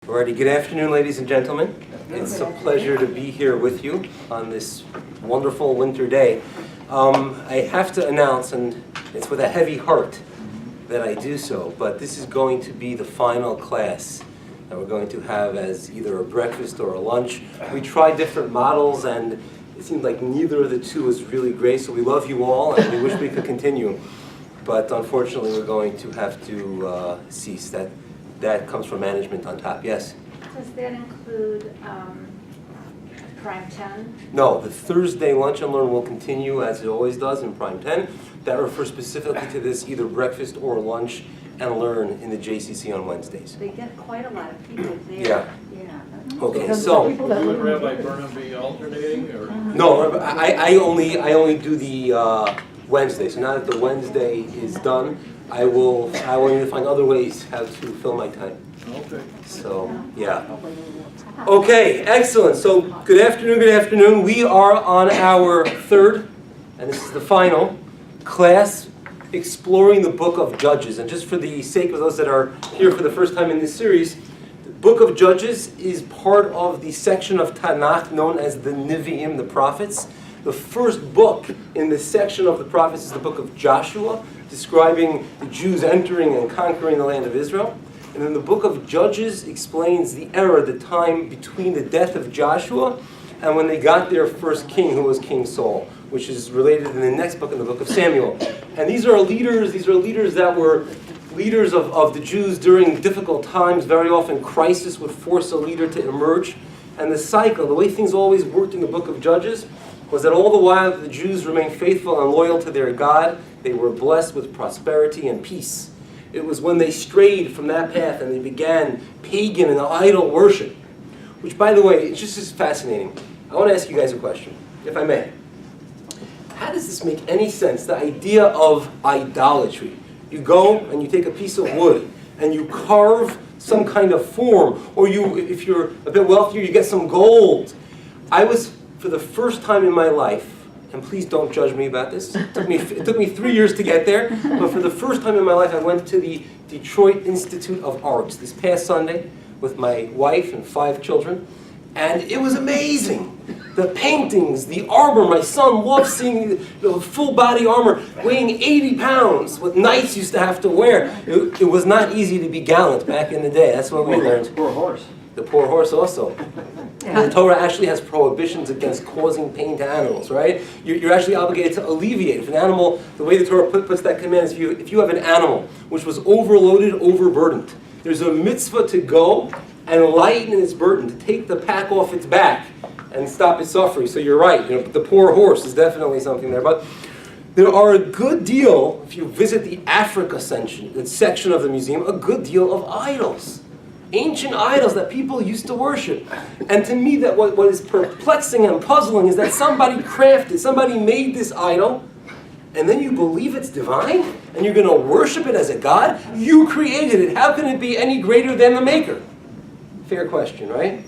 Alrighty, good afternoon, ladies and gentlemen. It's a pleasure to be here with you on this wonderful winter day. I have to announce, and it's with a heavy heart that I do so, but this is going to be the final class that we're going to have as either a breakfast or a lunch. We tried different models, and it seemed like neither of the two was really great, so we love you all, and we wish we could continue. But unfortunately, we're going to have to cease. That comes from management on top. Yes? Does that include Prime 10? No, the Thursday Lunch and Learn will continue as it always does in Prime 10. That refers specifically to this either breakfast or lunch and learn in the JCC on Wednesdays. They get quite a lot of people there. Yeah. Yeah. Okay, so Would Rabbi Burnham be alternating, or? no, I only do the Wednesday. So now that the Wednesday is done, I will need to find other ways how to fill my time. Okay. So yeah. Okay, excellent. So good afternoon. We are on our third, and this is the final class, exploring the book of Judges. And just for the sake of those that are here for the first time in this series, the book of Judges is part of the section of Tanakh known as the Nevi'im, the prophets. The first book in this section of the prophets is the book of Joshua, describing the Jews entering and conquering the land of Israel. And then the book of Judges explains the era, the time between the death of Joshua and when they got their first king, who was King Saul, which is related in the next book, in the book of Samuel. And these are leaders that were leaders of the Jews during difficult times. Very often crisis would force a leader to emerge. And the cycle, the way things always worked in the book of Judges, was that all the while the Jews remained faithful and loyal to their God, they were blessed with prosperity and peace. It was when they strayed from that path and they began pagan and idol worship, which, by the way, it's just fascinating. I want to ask you guys a question, if I may. How does this make any sense, the idea of idolatry? You go and you take a piece of wood and you carve some kind of form, or if you're a bit wealthier, you get some gold. For the first time in my life, and please don't judge me about this, it took me 3 years to get there, but for the first time in my life I went to the Detroit Institute of Arts this past Sunday with my wife and 5 children, and it was amazing. The paintings, the armor, my son loved seeing the full body armor weighing 80 pounds, what knights used to have to wear. It was not easy to be gallant back in the day, that's what we learned. Poor horse. The poor horse also. The Torah actually has prohibitions against causing pain to animals, right? You're actually obligated to alleviate. If an animal, the way the Torah puts that command is if you have an animal which was overloaded, overburdened, there's a mitzvah to go and lighten its burden, to take the pack off its back and stop its suffering. So you're right, the poor horse is definitely something there. But there are a good deal, if you visit the Africa section of the museum, a good deal of idols. Ancient idols that people used to worship. And to me, that what is perplexing and puzzling is that somebody made this idol, and then you believe it's divine, and you're going to worship it as a god? You created it. How can it be any greater than the maker? Fair question, right?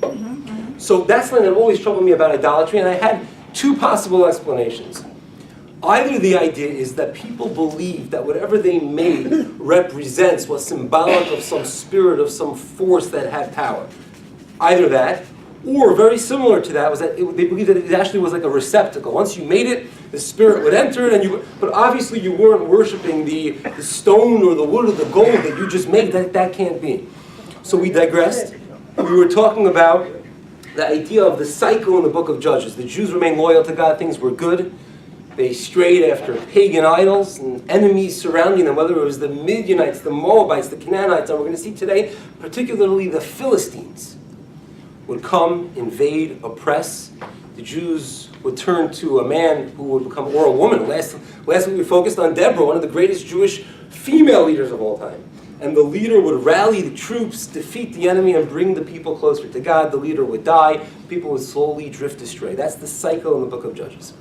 So that's something that always troubled me about idolatry, and I had 2 possible explanations. Either the idea is that people believe that whatever they made represents, was symbolic of some spirit, of some force that had power. Either that, or very similar to that, was that they believed that it actually was like a receptacle. Once you made it, the spirit would enter, but obviously you weren't worshiping the stone or the wood or the gold that you just made. That can't be. So we digressed. We were talking about the idea of the cycle in the book of Judges. The Jews remained loyal to God, things were good. They strayed after pagan idols and enemies surrounding them, whether it was the Midianites, the Moabites, the Canaanites, and we're going to see today, particularly the Philistines, would come, invade, oppress. The Jews would turn to a man who would become, or a woman. Last week we focused on Deborah, one of the greatest Jewish female leaders of all time. And the leader would rally the troops, defeat the enemy, and bring the people closer to God. The leader would die. People would slowly drift astray. That's the cycle in the book of Judges.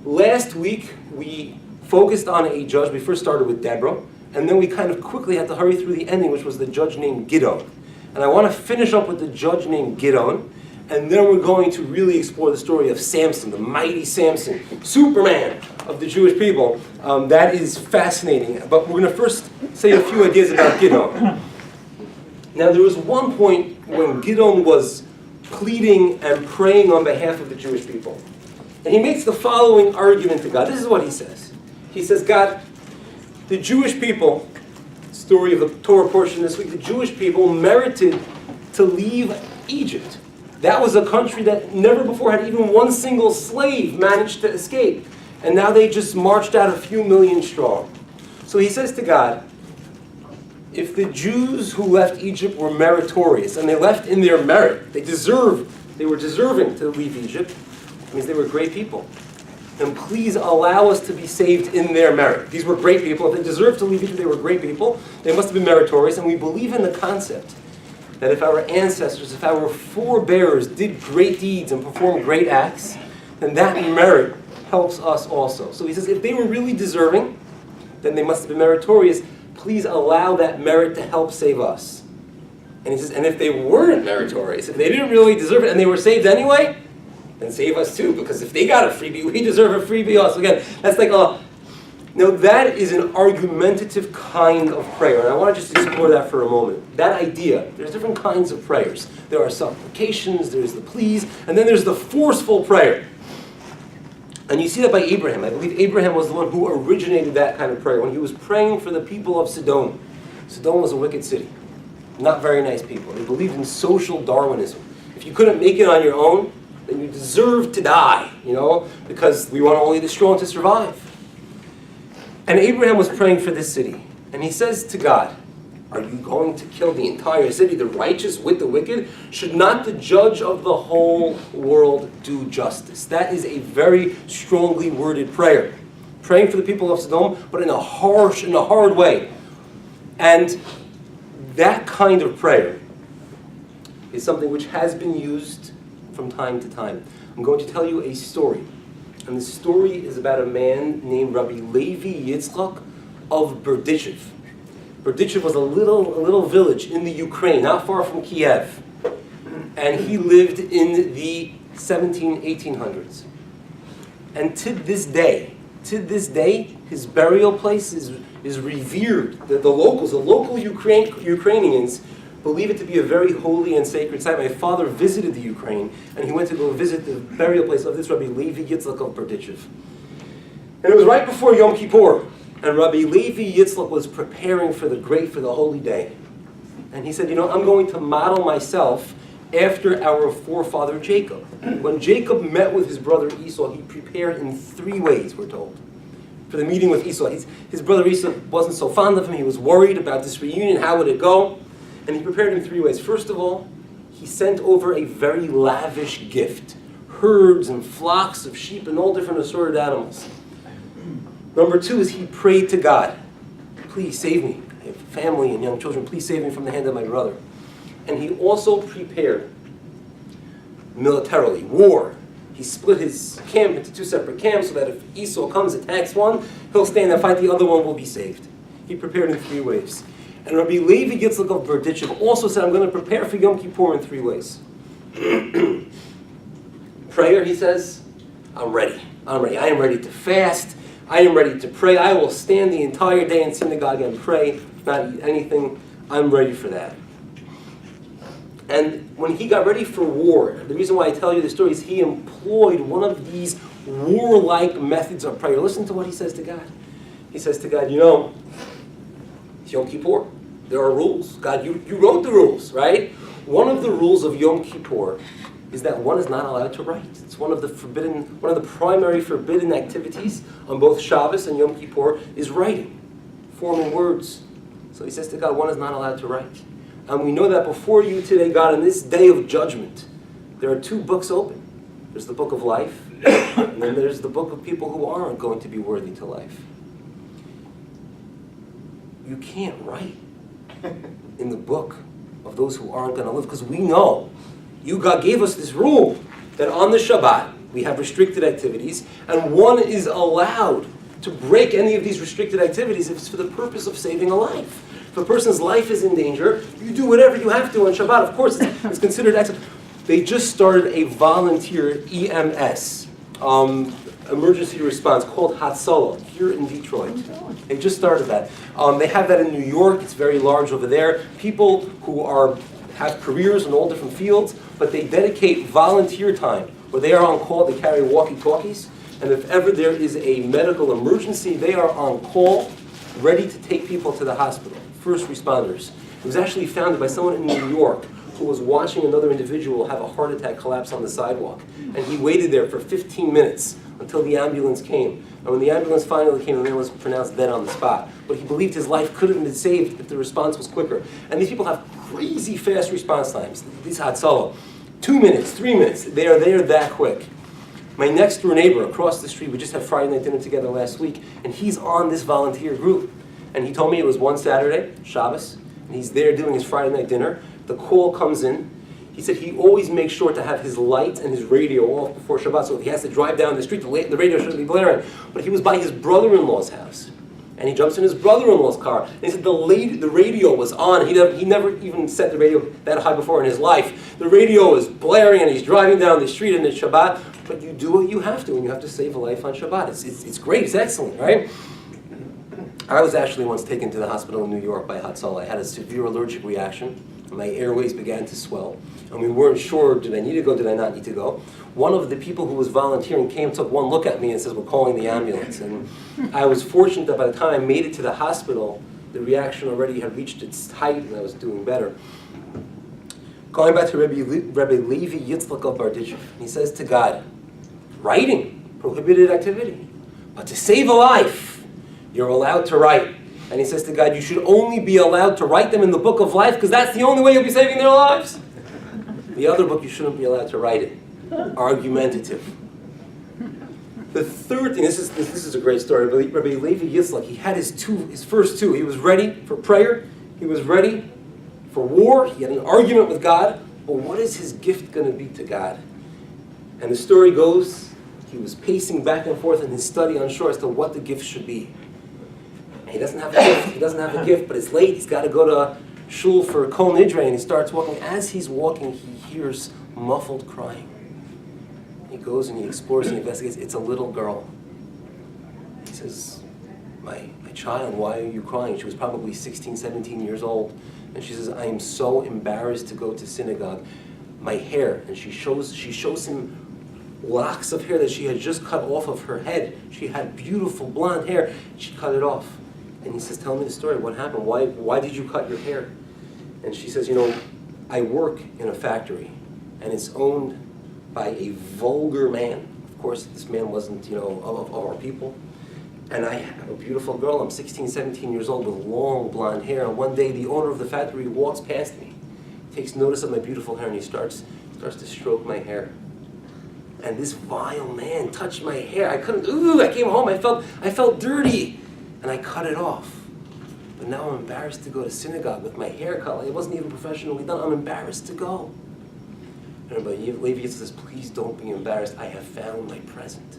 Last week, we focused on a judge. We first started with Deborah, and then we kind of quickly had to hurry through the ending, which was the judge named Gideon. And I want to finish up with the judge named Gideon, and then we're going to really explore the story of Samson, the mighty Samson, Superman of the Jewish people. That is fascinating. But we're going to first say a few ideas about Gideon. Now there was one point when Gideon was pleading and praying on behalf of the Jewish people. And he makes the following argument to God. This is what he says. He says, God, the Jewish people, story of the Torah portion this week, the Jewish people merited to leave Egypt. That was a country that never before had even one single slave managed to escape. And now they just marched out a few million strong. So he says to God, if the Jews who left Egypt were meritorious, and they left in their merit, they were deserving to leave Egypt, it means they were great people. Then please allow us to be saved in their merit. These were great people. If they deserved to leave Egypt, they were great people. They must have been meritorious, and we believe in the concept that if our ancestors, if our forebears did great deeds and performed great acts, then that merit helps us also. So he says, if they were really deserving, then they must have been meritorious. Please allow that merit to help save us. And he says, and if they weren't meritorious, if they didn't really deserve it and they were saved anyway, then save us too, because if they got a freebie, we deserve a freebie also. Again, that's like now that is an argumentative kind of prayer, and I want to just explore that for a moment. That idea, there's different kinds of prayers. There are supplications, there's the pleas, and then there's the forceful prayer. And you see that by Abraham. I believe Abraham was the one who originated that kind of prayer when he was praying for the people of Sodom. Sodom was a wicked city. Not very nice people. They believed in social Darwinism. If you couldn't make it on your own, then you deserve to die, because we want only the strong to survive. And Abraham was praying for this city. And he says to God, are you going to kill the entire city, the righteous with the wicked? Should not the judge of the whole world do justice? That is a very strongly worded prayer. Praying for the people of Sodom, but in a hard way. And that kind of prayer is something which has been used from time to time. I'm going to tell you a story. And the story is about a man named Rabbi Levi Yitzchak of Berdichev. Berdichev was a little village in the Ukraine, not far from Kiev. And he lived in the 1800s. And to this day, his burial place is revered. The local Ukrainians believe it to be a very holy and sacred site. My father visited the Ukraine, and he went to go visit the burial place of this Rabbi Levi Yitzchak of Berdichev. And it was right before Yom Kippur, and Rabbi Levi Yitzchak was preparing for the holy day. And he said, I'm going to model myself after our forefather Jacob. When Jacob met with his brother Esau, he prepared in 3 ways, we're told, for the meeting with Esau. His brother Esau wasn't so fond of him. He was worried about this reunion. How would it go? And he prepared in 3 ways. First of all, he sent over a very lavish gift. Herds and flocks of sheep and all different assorted animals. Number 2 is he prayed to God. Please save me. I have family and young children. Please save me from the hand of my brother. And he also prepared militarily, war. He split his camp into 2 separate camps so that if Esau comes, attacks one, he'll stand and fight, the other one will be saved. He prepared in 3 ways. And Rabbi Levi Yitzchak of Berdichev also said, I'm going to prepare for Yom Kippur in 3 ways. Prayer, he says, I'm ready. I am ready to fast. I am ready to pray. I will stand the entire day in synagogue and pray, not eat anything. I'm ready for that. And when he got ready for war, the reason why I tell you this story is he employed one of these warlike methods of prayer. Listen to what he says to God. He says to God, it's Yom Kippur. There are rules. God, you wrote the rules, right? One of the rules of Yom Kippur is that one is not allowed to write. It's one of the primary forbidden activities on both Shabbos and Yom Kippur is writing, forming words. So he says to God, one is not allowed to write. And we know that before you today, God, in this day of judgment, there are 2 books open. There's the book of life, and then there's the book of people who aren't going to be worthy to life. You can't write in the book of those who aren't going to live, because we know God gave us this rule that on the Shabbat we have restricted activities, and one is allowed to break any of these restricted activities if it's for the purpose of saving a life. If a person's life is in danger, you do whatever you have to on Shabbat. Of course, it's considered accident. They just started a volunteer EMS. emergency response called Hatzalah here in Detroit. They just started that. They have that in New York. It's very large over there. People who have careers in all different fields, but they dedicate volunteer time where they are on call. They carry walkie-talkies, and if ever there is a medical emergency, they are on call, ready to take people to the hospital. First responders. It was actually founded by someone in New York who was watching another individual have a heart attack collapse on the sidewalk, and he waited there for 15 minutes until the ambulance came. And when the ambulance finally came, the man was pronounced dead on the spot. But he believed his life could have been saved if the response was quicker. And these people have crazy fast response times. These Hatzalah, 2 minutes, 3 minutes, they are there that quick. My next door neighbor across the street, we just had Friday night dinner together last week, and he's on this volunteer group. And he told me it was one Saturday, Shabbos, and he's there doing his Friday night dinner. The call comes in. He said he always makes sure to have his lights and his radio off before Shabbat, so if he has to drive down the street, the radio shouldn't be blaring. But he was by his brother-in-law's house, and he jumps in his brother-in-law's car. And he said the radio was on. He never even set the radio that high before in his life. The radio is blaring, and he's driving down the street, and it's Shabbat. But you do what you have to, and you have to save a life on Shabbat. It's great. It's excellent, right? I was actually once taken to the hospital in New York by Hatzalah. I had a severe allergic reaction. My airways began to swell, and we weren't sure, did I need to go, did I not need to go? One of the people who was volunteering came, took one look at me and says, we're calling the ambulance. And I was fortunate that by the time I made it to the hospital, the reaction already had reached its height and I was doing better. Going back to Rabbi Levi Yitzchak of Barditchev, he says to God, writing, prohibited activity, but to save a life, you're allowed to write. And he says to God, you should only be allowed to write them in the book of life because that's the only way you'll be saving their lives. The other book, you shouldn't be allowed to write it. Argumentative. The third thing, this is a great story. Rabbi Levi Yitzchak, he had his first two. He was ready for prayer. He was ready for war. He had an argument with God. But what is his gift going to be to God? And the story goes, he was pacing back and forth in his study, unsure as to what the gift should be. He doesn't have a gift. He doesn't have a gift, but it's late. He's got to go to shul for Kol Nidre, and he starts walking. As he's walking, he hears muffled crying. He goes and he explores and he investigates. It's a little girl. He says, my child, why are you crying? She was probably 16, 17 years old. And she says, I am so embarrassed to go to synagogue. My hair, and she shows him locks of hair that she had just cut off of her head. She had beautiful blonde hair. She cut it off. And he says, tell me the story. What happened? Why did you cut your hair? And she says, I work in a factory, and it's owned by a vulgar man. Of course, this man wasn't, of our people. And I have a beautiful girl. I'm 16, 17 years old with long blonde hair. And one day, the owner of the factory walks past me, takes notice of my beautiful hair, and he starts to stroke my hair. And this vile man touched my hair. I came home, I felt dirty. And I cut it off. But now I'm embarrassed to go to synagogue with my hair cut. It wasn't even professionally done. I'm embarrassed to go. And Levi says, please don't be embarrassed. I have found my present.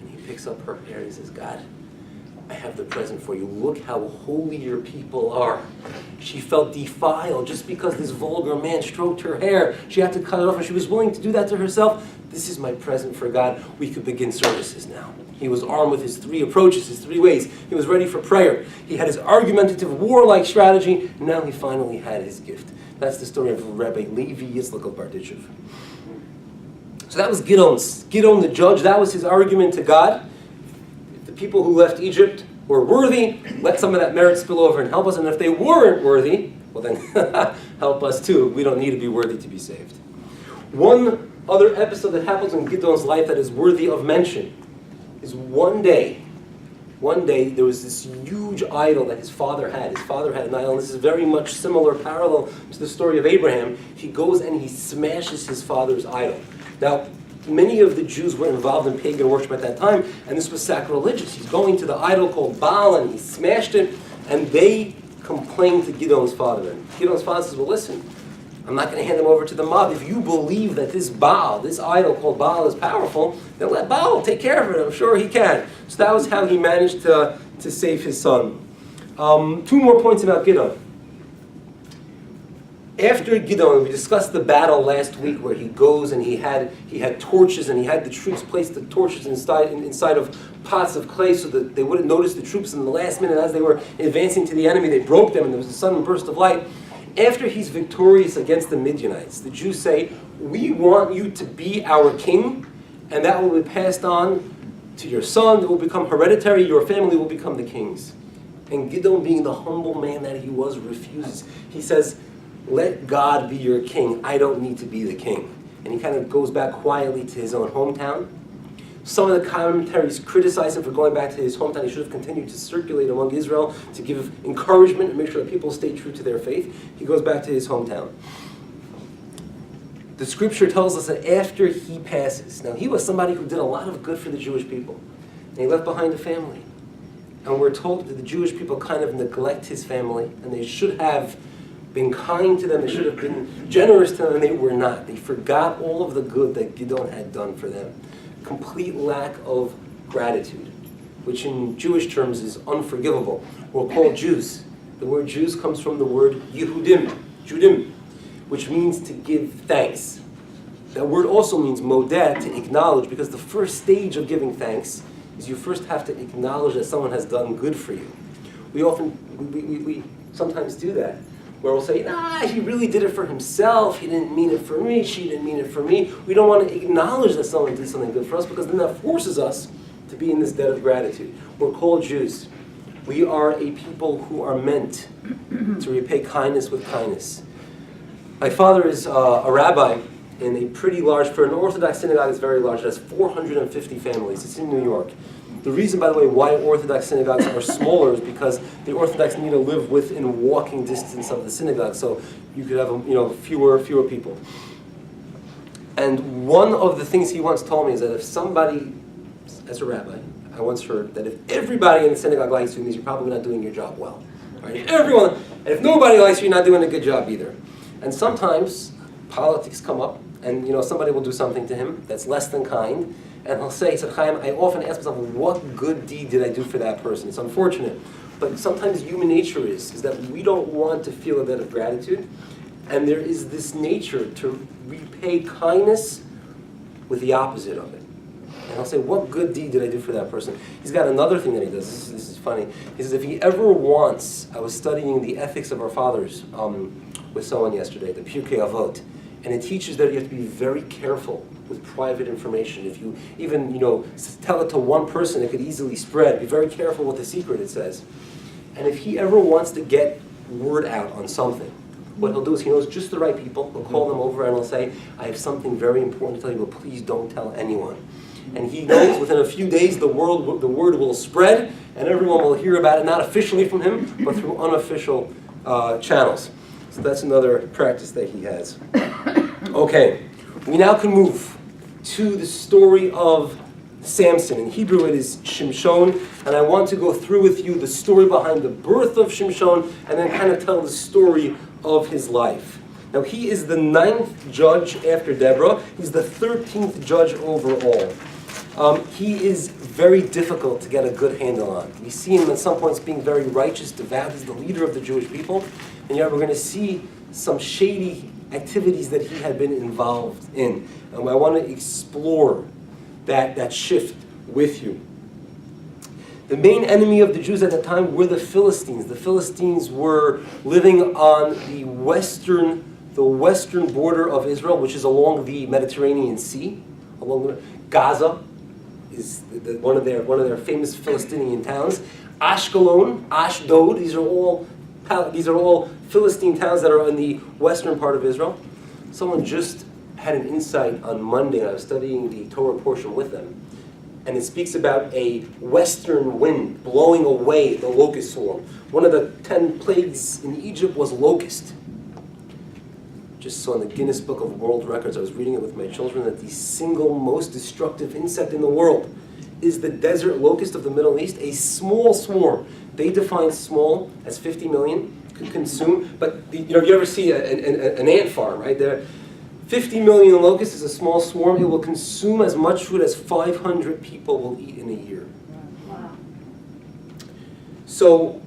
And he picks up her hair and he says, God, I have the present for you. Look how holy your people are. She felt defiled just because this vulgar man stroked her hair. She had to cut it off, and she was willing to do that to herself. This is my present for God. We could begin services now. He was armed with his 3 approaches, his 3 ways. He was ready for prayer. He had his argumentative, warlike strategy. And now he finally had his gift. That's the story of Rabbi Levi Yitzchak of Barditchev. So that was Gideon the judge. That was his argument to God. If the people who left Egypt were worthy, let some of that merit spill over and help us. And if they weren't worthy, well then, help us too. We don't need to be worthy to be saved. One other episode that happens in Gideon's life that is worthy of mention is one day there was this huge idol that his father had. His father had an idol, and this is very much similar, parallel to the story of Abraham. He goes and he smashes his father's idol. Now, many of the Jews were involved in pagan worship at that time, and this was sacrilegious. He's going to the idol called Baal, and he smashed it, and they complained to Gideon's father. And Gideon's father says, well, listen, I'm not going to hand him over to the mob. If you believe that this Baal, this idol called Baal, is powerful, then let Baal take care of it. I'm sure he can. So that was how he managed to save his son. 2 more points about Gideon. After Gideon, we discussed the battle last week where he goes and he had torches and he had the troops place the torches inside of pots of clay so that they wouldn't notice the troops. In the last minute, as they were advancing to the enemy, they broke them and there was a sudden burst of light. After he's victorious against the Midianites, the Jews say, "We want you to be our king, and that will be passed on to your son. It will become hereditary. Your family will become the kings." And Gideon, being the humble man that he was, refuses. He says, "Let God be your king. I don't need to be the king." And he kind of goes back quietly to his own hometown. Some of the commentaries criticize him for going back to his hometown. He should have continued to circulate among Israel to give encouragement and make sure that people stay true to their faith. He goes back to his hometown. The scripture tells us that after he passes, now he was somebody who did a lot of good for the Jewish people. And he left behind a family. And we're told that the Jewish people kind of neglect his family, and they should have been kind to them, they should have been generous to them, and they were not. They forgot all of the good that Gideon had done for them. Complete lack of gratitude, which in Jewish terms is unforgivable. We're called Jews. The word Jews comes from the word Yehudim, Judim, which means to give thanks. That word also means modeh, to acknowledge, because the first stage of giving thanks is you first have to acknowledge that someone has done good for you. We sometimes do that, where we'll say, "Nah, he really did it for himself. He didn't mean it for me. She didn't mean it for me." We don't want to acknowledge that someone did something good for us, because then that forces us to be in this debt of gratitude. We're called Jews. We are a people who are meant to repay kindness with kindness. My father is a rabbi in a pretty large, for an Orthodox synagogue, it's very large. It has 450 families. It's in New York. The reason, by the way, why Orthodox synagogues are smaller is because the Orthodox need to live within walking distance of the synagogue, so you could have fewer people. And one of the things he once told me is that if somebody, as a rabbi, I once heard that if everybody in the synagogue likes you, it means you're probably not doing your job well. Right? If nobody likes you, you're not doing a good job either. And sometimes politics come up, and somebody will do something to him that's less than kind, and he'll say, "Chaim, I often ask myself, what good deed did I do for that person?" It's unfortunate, but sometimes human nature is that we don't want to feel a debt of gratitude, and there is this nature to repay kindness with the opposite of it. And I'll say, "What good deed did I do for that person?" He's got another thing that he does. This is funny. He says, if he ever wants, I was studying the ethics of our fathers with someone yesterday, the Pirkei Avot, and it teaches that you have to be very careful with private information. If you even, tell it to one person, it could easily spread. Be very careful with the secret, it says. And if he ever wants to get word out on something, what he'll do is he knows just the right people. He'll call them over and he'll say, "I have something very important to tell you, but please don't tell anyone." And he knows within a few days the word will spread, and everyone will hear about it, not officially from him, but through unofficial channels. So that's another practice that he has. Okay, we now can move to the story of Samson. In Hebrew it is Shimshon, and I want to go through with you the story behind the birth of Shimshon, and then kind of tell the story of his life. Now he is the 9th judge after Deborah. He's the 13th judge overall. He is very difficult to get a good handle on. We see him at some points being very righteous, devout. He's the leader of the Jewish people. And yet we're going to see some shady activities that he had been involved in. And I want to explore that shift with you. The main enemy of the Jews at that time were the Philistines. The Philistines were living on the western border of Israel, which is along the Mediterranean Sea. Gaza is one of their famous Philistine towns. Ashkelon, Ashdod, these are all Philistine towns that are in the western part of Israel. Someone just had an insight on Monday. I was studying the Torah portion with them. And it speaks about a western wind blowing away the locust swarm. One of the 10 plagues in Egypt was locust. Just saw in the Guinness Book of World Records, I was reading it with my children, that the single most destructive insect in the world is the desert locust of the Middle East, a small swarm. They define small as 50 million could consume, but you ever see an ant farm, right? There, 50 million locusts is a small swarm. It will consume as much food as 500 people will eat in a year. Wow. So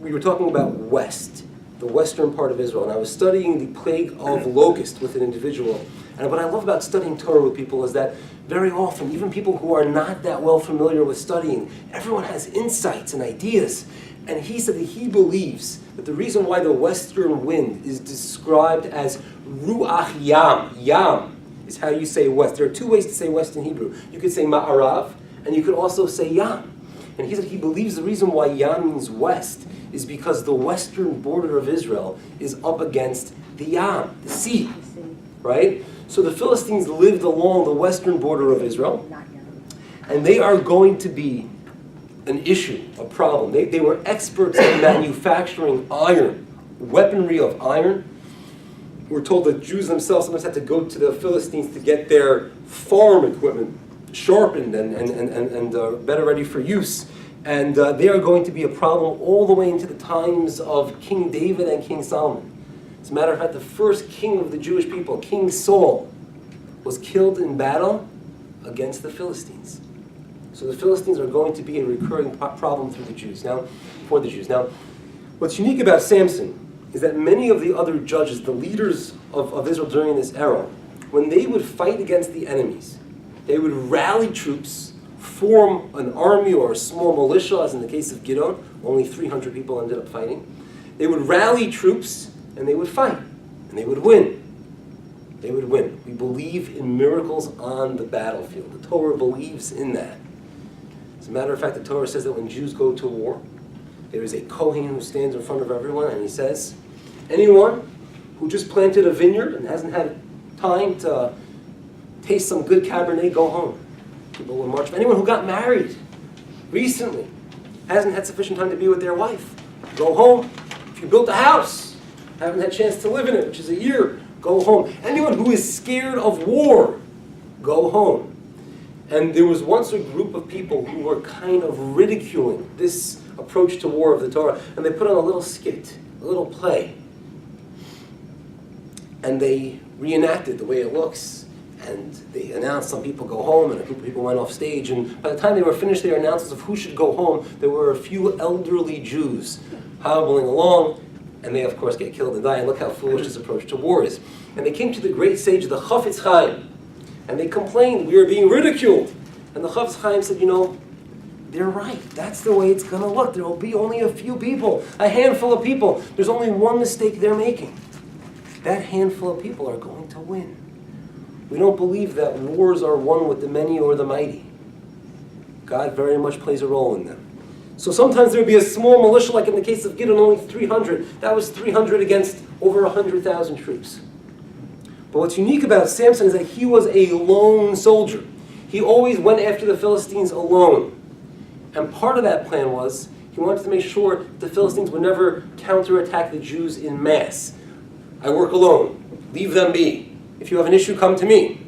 we were talking about west. The the western part of Israel, and I was studying the plague of locust with an individual. And what I love about studying Torah with people is that very often, even people who are not that well familiar with studying, everyone has insights and ideas. And he said that he believes that the reason why the western wind is described as Ruach Yam, Yam is how you say west. There are two ways to say west in Hebrew. You could say Ma'arav, and you could also say Yam. And he said he believes the reason why Yam means west is because the western border of Israel is up against the Yam, the sea, right? So the Philistines lived along the western border of Israel, and they are going to be an issue, a problem. They were experts in manufacturing iron, weaponry of iron. We're told that Jews themselves sometimes had to go to the Philistines to get their farm equipment sharpened and better ready for use. And they are going to be a problem all the way into the times of King David and King Solomon. As a matter of fact, the first king of the Jewish people, King Saul, was killed in battle against the Philistines. So the Philistines are going to be a recurring problem for the Jews. Now, what's unique about Samson is that many of the other judges, the leaders of Israel during this era, when they would fight against the enemies, they would rally troops, form an army or a small militia, as in the case of Gideon. Only 300 people ended up fighting. They would rally troops, and they would fight, and they would win. They would win. We believe in miracles on the battlefield. The Torah believes in that. As a matter of fact, the Torah says that when Jews go to war, there is a Kohen who stands in front of everyone, and he says, anyone who just planted a vineyard and hasn't had time to taste some good Cabernet, go home. People will march. Anyone who got married recently, hasn't had sufficient time to be with their wife, go home. If you built a house, haven't had a chance to live in it, which is a year, go home. Anyone who is scared of war, go home. And there was once a group of people who were kind of ridiculing this approach to war of the Torah, and they put on a little skit, a little play. And they reenacted the way it looks. And they announced some people go home, and a group of people went off stage. And by the time they were finished their announcements of who should go home, there were a few elderly Jews hobbling along, and they, of course, get killed and die. And look how foolish this approach to war is. And they came to the great sage, the Chaim, and they complained, we are being ridiculed. And the Chaim said, they're right. That's the way it's going to look. There will be only a few people, a handful of people. There's only one mistake they're making. That handful of people are going to win. We don't believe that wars are won with the many or the mighty. God very much plays a role in them. So sometimes there would be a small militia, like in the case of Gideon, only 300. That was 300 against over 100,000 troops. But what's unique about Samson is that he was a lone soldier. He always went after the Philistines alone. And part of that plan was he wanted to make sure that the Philistines would never counterattack the Jews in mass. I work alone. Leave them be. If you have an issue, come to me.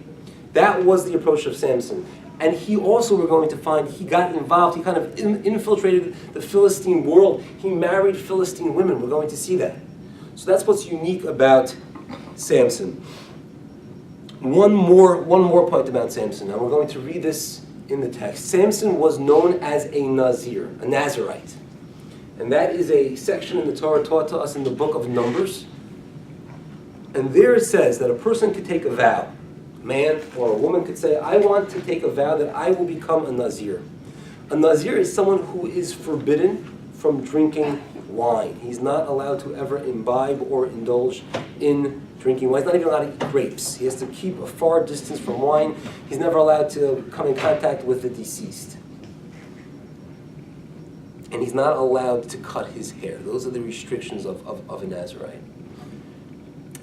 That was the approach of Samson. And he also, we're going to find, he got involved, he kind of infiltrated the Philistine world. He married Philistine women. We're going to see that. So that's what's unique about Samson. One more point about Samson. Now we're going to read this in the text. Samson was known as a Nazir, a Nazirite. And that is a section in the Torah taught to us in the book of Numbers. And there it says that a person could take a vow. A man or a woman could say, I want to take a vow that I will become a Nazir. A Nazir is someone who is forbidden from drinking wine. He's not allowed to ever imbibe or indulge in drinking wine. He's not even allowed to eat grapes. He has to keep a far distance from wine. He's never allowed to come in contact with the deceased. And he's not allowed to cut his hair. Those are the restrictions of a Nazirite.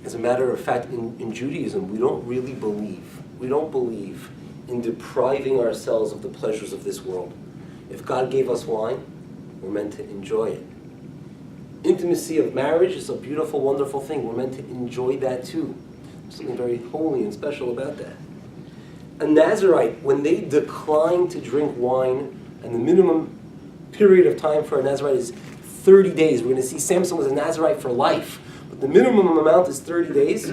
As a matter of fact, in Judaism, we don't believe in depriving ourselves of the pleasures of this world. If God gave us wine, we're meant to enjoy it. Intimacy of marriage is a beautiful, wonderful thing. We're meant to enjoy that too. There's something very holy and special about that. A Nazirite, when they decline to drink wine, and the minimum period of time for a Nazirite is 30 days. We're going to see Samson was a Nazirite for life. But the minimum amount is 30 days.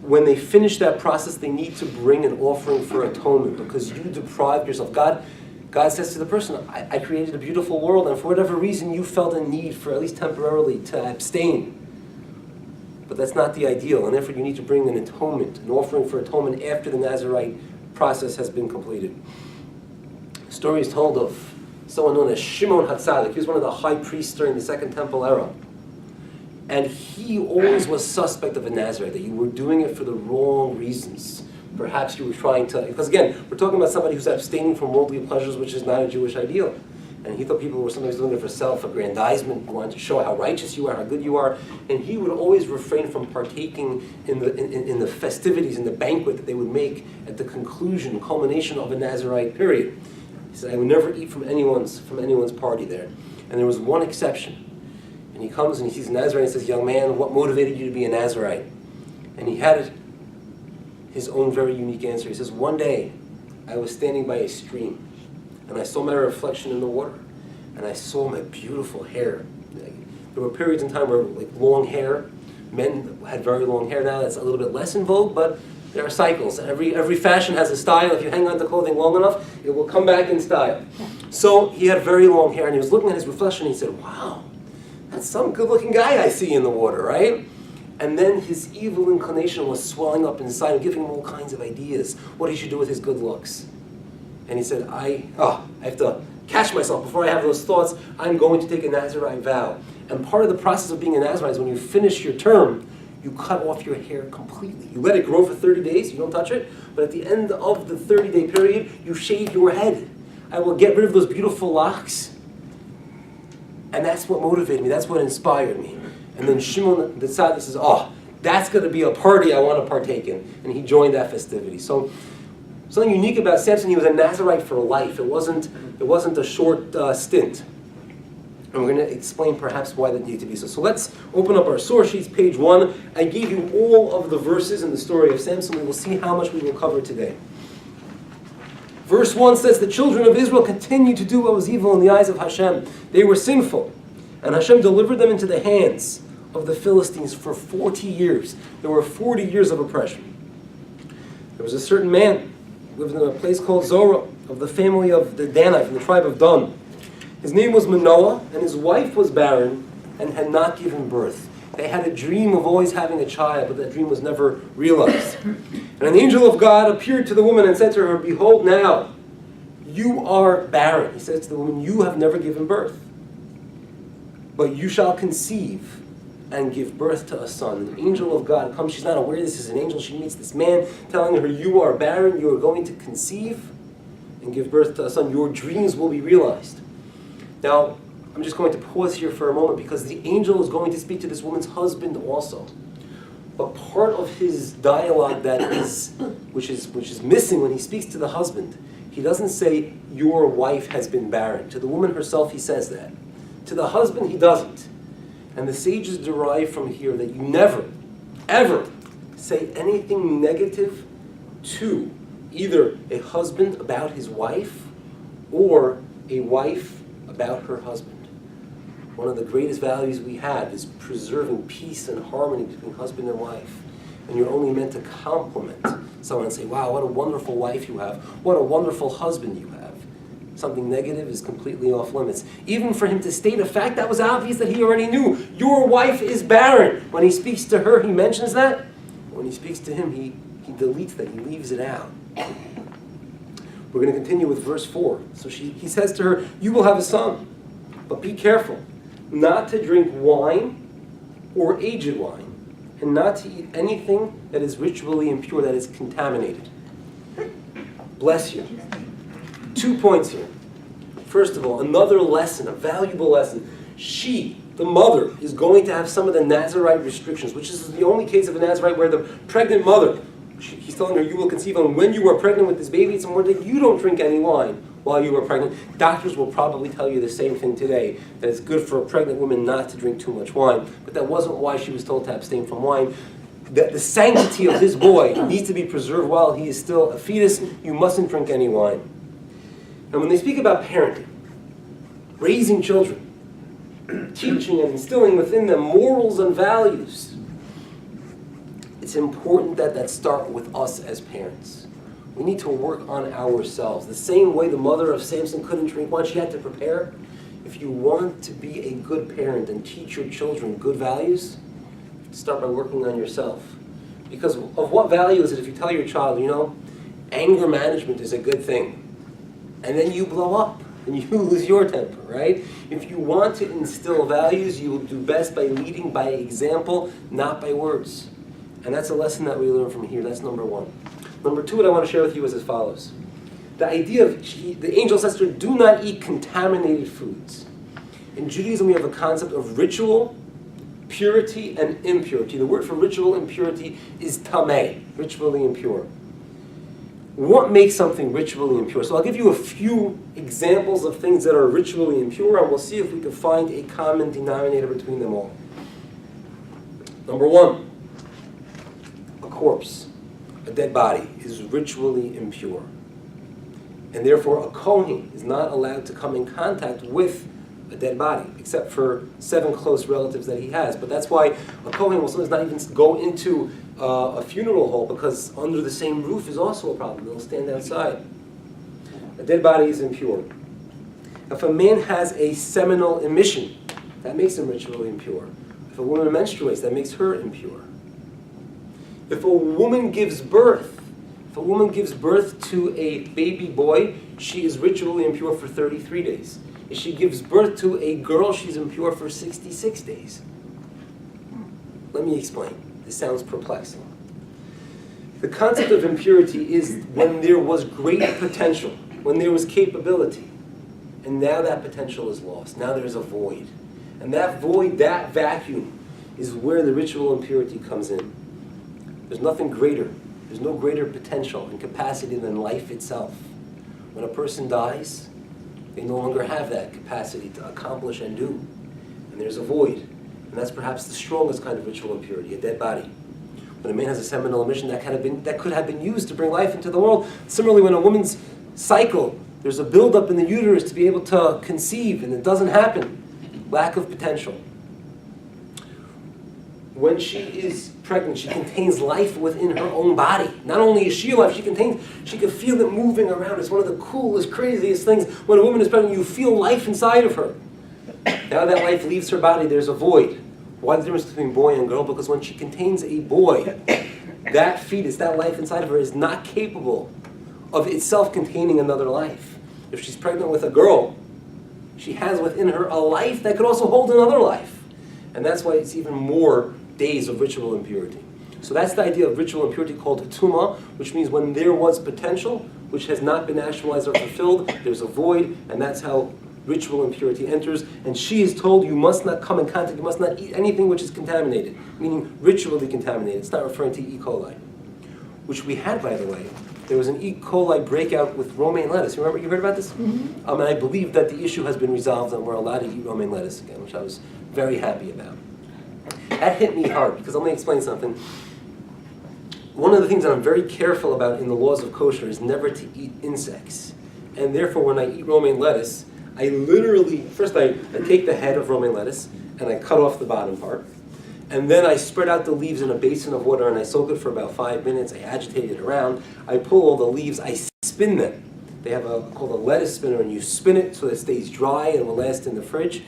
When they finish that process, they need to bring an offering for atonement because you deprived yourself. God God says to the person, I created a beautiful world, and for whatever reason you felt a need for at least temporarily to abstain. But that's not the ideal, and therefore you need to bring an atonement, an offering for atonement after the Nazirite process has been completed. The story is told of someone known as Shimon HaTzadik. He was one of the high priests during the Second Temple era. And he always was suspect of a Nazirite, that you were doing it for the wrong reasons. Perhaps you were trying to, because again, we're talking about somebody who's abstaining from worldly pleasures, which is not a Jewish ideal. And he thought people were sometimes doing it for self-aggrandizement, wanting to show how righteous you are, how good you are. And he would always refrain from partaking in the festivities, in the banquet that they would make at the conclusion, culmination of a Nazirite period. He said, I would never eat from anyone's party there. And there was one exception. And he comes and he sees a Nazirite and he says, young man, what motivated you to be a Nazirite? And he had his own very unique answer. He says, one day I was standing by a stream and I saw my reflection in the water and I saw my beautiful hair. There were periods in time where like long hair, men had very long hair. Now that's a little bit less in vogue, but there are cycles. Every fashion has a style. If you hang on to clothing long enough, it will come back in style. So he had very long hair and he was looking at his reflection and he said, wow, that's some good-looking guy I see in the water, right? And then his evil inclination was swelling up inside and giving him all kinds of ideas, what he should do with his good looks. And he said, I have to catch myself before I have those thoughts. I'm going to take a Nazirite vow. And part of the process of being a Nazirite is when you finish your term, you cut off your hair completely. You let it grow for 30 days, you don't touch it, but at the end of the 30-day period, you shave your head. I will get rid of those beautiful locks. And that's what motivated me, that's what inspired me. And then Shimon the Tzaddik says, that's going to be a party I want to partake in. And he joined that festivity. So something unique about Samson, he was a Nazirite for life. It wasn't a short stint. And we're going to explain perhaps why that needed to be so. So let's open up our source sheets, page 1. I gave you all of the verses in the story of Samson. We will see how much we will cover today. Verse 1 says, the children of Israel continued to do what was evil in the eyes of Hashem. They were sinful. And Hashem delivered them into the hands of the Philistines for 40 years. There were 40 years of oppression. There was a certain man who lived in a place called Zorah, of the family of the Danite, from the tribe of Dan. His name was Manoah, and his wife was barren and had not given birth. They had a dream of always having a child, but that dream was never realized. And an angel of God appeared to the woman and said to her, behold now, you are barren. He says to the woman, you have never given birth, but you shall conceive and give birth to a son. An angel of God comes. She's not aware this is an angel. She meets this man telling her, you are barren, you are going to conceive and give birth to a son. Your dreams will be realized. Now, I'm just going to pause here for a moment because the angel is going to speak to this woman's husband also. But part of his dialogue which is missing when he speaks to the husband, he doesn't say, your wife has been barren. To the woman herself, he says that. To the husband, he doesn't. And the sages derive from here that you never, ever say anything negative to either a husband about his wife or a wife about her husband. One of the greatest values we have is preserving peace and harmony between husband and wife. And you're only meant to compliment someone and say, wow, what a wonderful wife you have. What a wonderful husband you have. Something negative is completely off limits. Even for him to state a fact that was obvious that he already knew. Your wife is barren. When he speaks to her, he mentions that. When he speaks to him, he deletes that. He leaves it out. We're going to continue with verse 4. So he says to her, you will have a son, but be careful not to drink wine or aged wine, and not to eat anything that is ritually impure, that is contaminated. Bless you. 2 points here. First of all, another lesson, a valuable lesson. She, the mother, is going to have some of the Nazirite restrictions, which is the only case of a Nazirite where the pregnant mother, he's telling her, you will conceive, and when you are pregnant with this baby, it's important that you don't drink any wine while you are pregnant. Doctors will probably tell you the same thing today, that it's good for a pregnant woman not to drink too much wine. But that wasn't why she was told to abstain from wine. That the sanctity of this boy needs to be preserved while he is still a fetus. You mustn't drink any wine. And when they speak about parenting, raising children, teaching and instilling within them morals and values, it's important that start with us as parents. We need to work on ourselves. The same way the mother of Samson couldn't drink wine, she had to prepare. If you want to be a good parent and teach your children good values, start by working on yourself. Because of what value is it if you tell your child, anger management is a good thing, and then you blow up and you lose your temper, right? If you want to instill values, you will do best by leading by example, not by words. And that's a lesson that we learn from here. That's number one. Number two, what I want to share with you is as follows. The idea of, the angel says to her, do not eat contaminated foods. In Judaism, we have a concept of ritual, purity, and impurity. The word for ritual and purity is tameh, ritually impure. What makes something ritually impure? So I'll give you a few examples of things that are ritually impure, and we'll see if we can find a common denominator between them all. Number one, a corpse, a dead body, is ritually impure. And therefore, a Kohen is not allowed to come in contact with a dead body, except for 7 close relatives that he has. But that's why a Kohen will sometimes not even go into a funeral hall, because under the same roof is also a problem. They'll stand outside. A dead body is impure. If a man has a seminal emission, that makes him ritually impure. If a woman menstruates, that makes her impure. If a woman gives birth to a baby boy, she is ritually impure for 33 days. If she gives birth to a girl, she's impure for 66 days. Let me explain. This sounds perplexing. The concept of impurity is when there was great potential, when there was capability, and now that potential is lost. Now there's a void. And that void, that vacuum, is where the ritual impurity comes in. There's nothing greater. There's no greater potential and capacity than life itself. When a person dies, they no longer have that capacity to accomplish and do. And there's a void. And that's perhaps the strongest kind of ritual impurity, a dead body. When a man has a seminal emission, that could have been used to bring life into the world. Similarly, when a woman's cycle, there's a buildup in the uterus to be able to conceive, and it doesn't happen. Lack of potential. When she is pregnant, she contains life within her own body. Not only is she alive, she can feel it moving around. It's one of the coolest, craziest things. When a woman is pregnant, you feel life inside of her. Now that life leaves her body, there's a void. What's the difference between boy and girl? Because when she contains a boy, that fetus, that life inside of her is not capable of itself containing another life. If she's pregnant with a girl, she has within her a life that could also hold another life. And that's why it's even more days of ritual impurity. So that's the idea of ritual impurity called tumah, which means when there was potential, which has not been actualized or fulfilled, there's a void, and that's how ritual impurity enters. And she is told you must not come in contact, you must not eat anything which is contaminated, meaning ritually contaminated. It's not referring to E. coli, which we had, by the way. There was an E. coli breakout with romaine lettuce. You remember, you heard about this? Mm-hmm. And I believe that the issue has been resolved and we're allowed to eat romaine lettuce again, which I was very happy about. That hit me hard, because let me explain something. One of the things that I'm very careful about in the laws of kosher is never to eat insects. And therefore, when I eat romaine lettuce, I literally, first I take the head of romaine lettuce, and I cut off the bottom part. And then I spread out the leaves in a basin of water, and I soak it for about 5 minutes. I agitate it around. I pull all the leaves. I spin them. They have called a lettuce spinner, and you spin it so that it stays dry and will last in the fridge.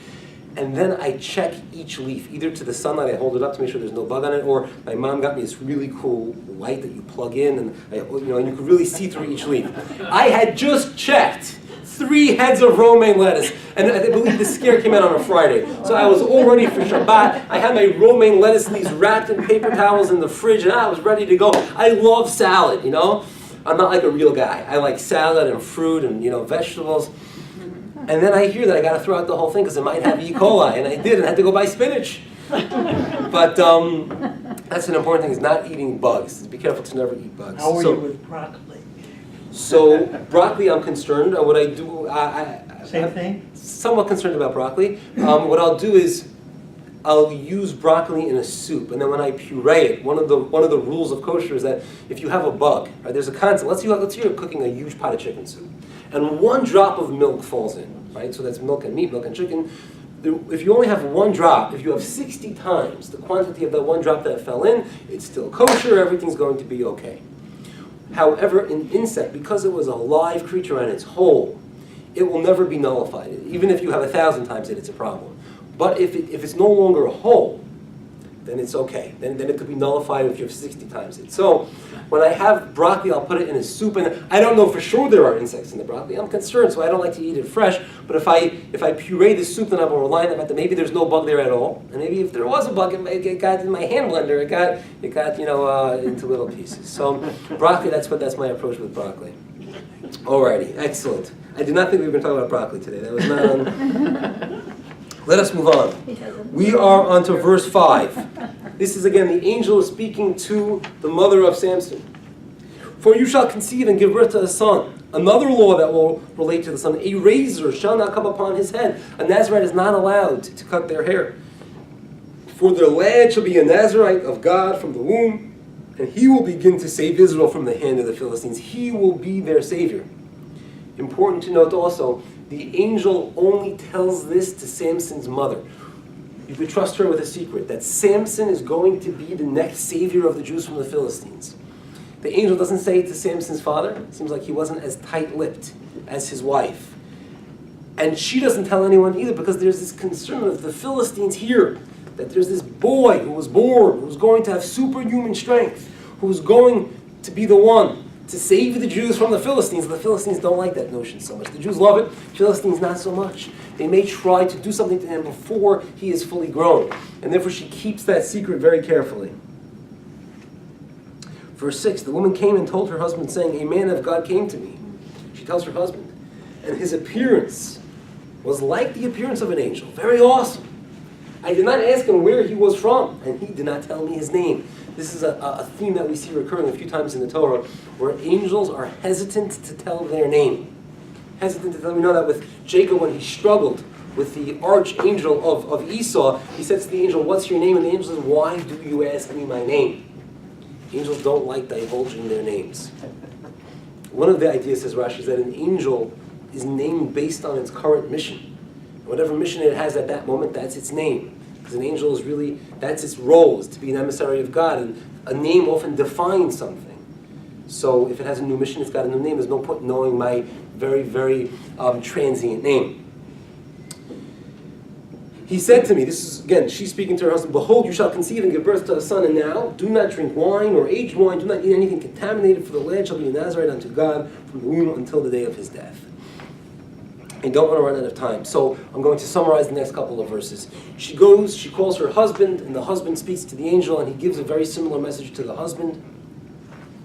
And then I check each leaf, either to the sunlight, I hold it up to make sure there's no bug on it, or my mom got me this really cool light that you plug in, and and you can really see through each leaf. I had just checked 3 heads of romaine lettuce, and I believe the scare came out on a Friday. So I was all ready for Shabbat. I had my romaine lettuce leaves wrapped in paper towels in the fridge, and I was ready to go. I love salad, I'm not like a real guy. I like salad and fruit and, vegetables. And then I hear that I got to throw out the whole thing because it might have E. coli, and I did, and I had to go buy spinach. But that's an important thing, is not eating bugs. Be careful to never eat bugs. How are you with broccoli? So broccoli, I'm concerned. What I do, Same thing? Somewhat concerned about broccoli. What I'll do is I'll use broccoli in a soup, and then when I puree it, one of the rules of kosher is that if you have a bug, right, there's a concept. Let's say you're cooking a huge pot of chicken soup, and 1 drop of milk falls in, right? So that's milk and meat, milk and chicken. If you only have 1 drop, if you have 60 times the quantity of that 1 drop that fell in, it's still kosher. Everything's going to be okay. However, an insect, because it was a live creature and it's whole, it will never be nullified. Even if you have 1,000 times it, it's a problem. But if it's no longer whole, then it's okay. Then it could be nullified if you have 60 times it. So when I have broccoli, I'll put it in a soup, and I don't know for sure there are insects in the broccoli. I'm concerned, so I don't like to eat it fresh. But if I puree the soup, then I'm relying on that maybe there's no bug there at all, and maybe if there was a bug, it got in my hand blender. It got into little pieces. So broccoli, that's my approach with broccoli. Alrighty, excellent. I did not think we were going to talk about broccoli today. That was not on. Let us move on. We are on to verse 5. This is again the angel is speaking to the mother of Samson. For you shall conceive and give birth to a son. Another law that will relate to the son. A razor shall not come upon his head. A Nazarite is not allowed to cut their hair. For their lad shall be a Nazarite of God from the womb, and he will begin to save Israel from the hand of the Philistines. He will be their savior. Important to note also, the angel only tells this to Samson's mother. You could trust her with a secret, that Samson is going to be the next savior of the Jews from the Philistines. The angel doesn't say it to Samson's father. It seems like he wasn't as tight-lipped as his wife. And she doesn't tell anyone either, because there's this concern of the Philistines here, that there's this boy who was born, who's going to have superhuman strength, who's going to be the one to save the Jews from the Philistines. The Philistines don't like that notion so much. The Jews love it, Philistines not so much. They may try to do something to him before he is fully grown. And therefore she keeps that secret very carefully. Verse 6, the woman came and told her husband, saying, a man of God came to me. She tells her husband. And his appearance was like the appearance of an angel. Very awesome. I did not ask him where he was from, and he did not tell me his name. This is a theme that we see recurring a few times in the Torah, where angels are hesitant to tell their name. Hesitant to tell. We know that with Jacob when he struggled with the archangel of Esau, he says to the angel, what's your name? And the angel says, why do you ask me my name? Angels don't like divulging their names. One of the ideas, says Rashi, is that an angel is named based on its current mission. Whatever mission it has at that moment, that's its name. Because an angel is really, that's its role, is to be an emissary of God. And a name often defines something. So if it has a new mission, it's got a new name. There's no point in knowing my very, very transient name. He said to me, this is, again, she's speaking to her husband, behold, you shall conceive and give birth to a son, and now do not drink wine or aged wine, do not eat anything contaminated, for the lad shall be a Nazarite unto God from the womb until the day of his death. I don't want to run out of time, so I'm going to summarize the next couple of verses. She goes, she calls her husband, and the husband speaks to the angel, and he gives a very similar message to the husband.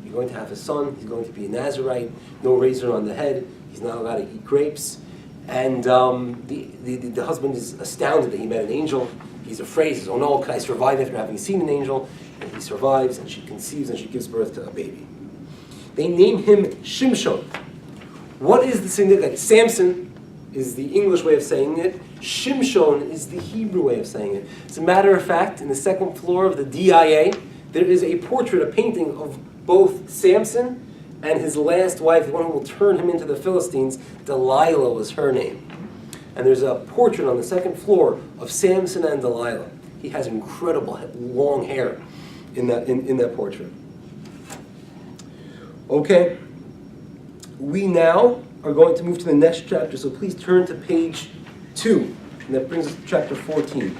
You're going to have a son, he's going to be a Nazarite, no razor on the head, he's not allowed to eat grapes. And the husband is astounded that he met an angel. He's afraid, he says, oh no, can I survive after having seen an angel? And he survives, and she conceives, and she gives birth to a baby. They name him Shimshon. What is the significance? Samson is the English way of saying it. Shimshon is the Hebrew way of saying it. As a matter of fact, in the second floor of the DIA, there is a portrait, a painting of both Samson and his last wife, the one who will turn him into the Philistines. Delilah was her name. And there's a portrait on the second floor of Samson and Delilah. He has incredible long hair in that portrait. Okay, we now are going to move to the next chapter, so please turn to page 2, and that brings us to chapter 14.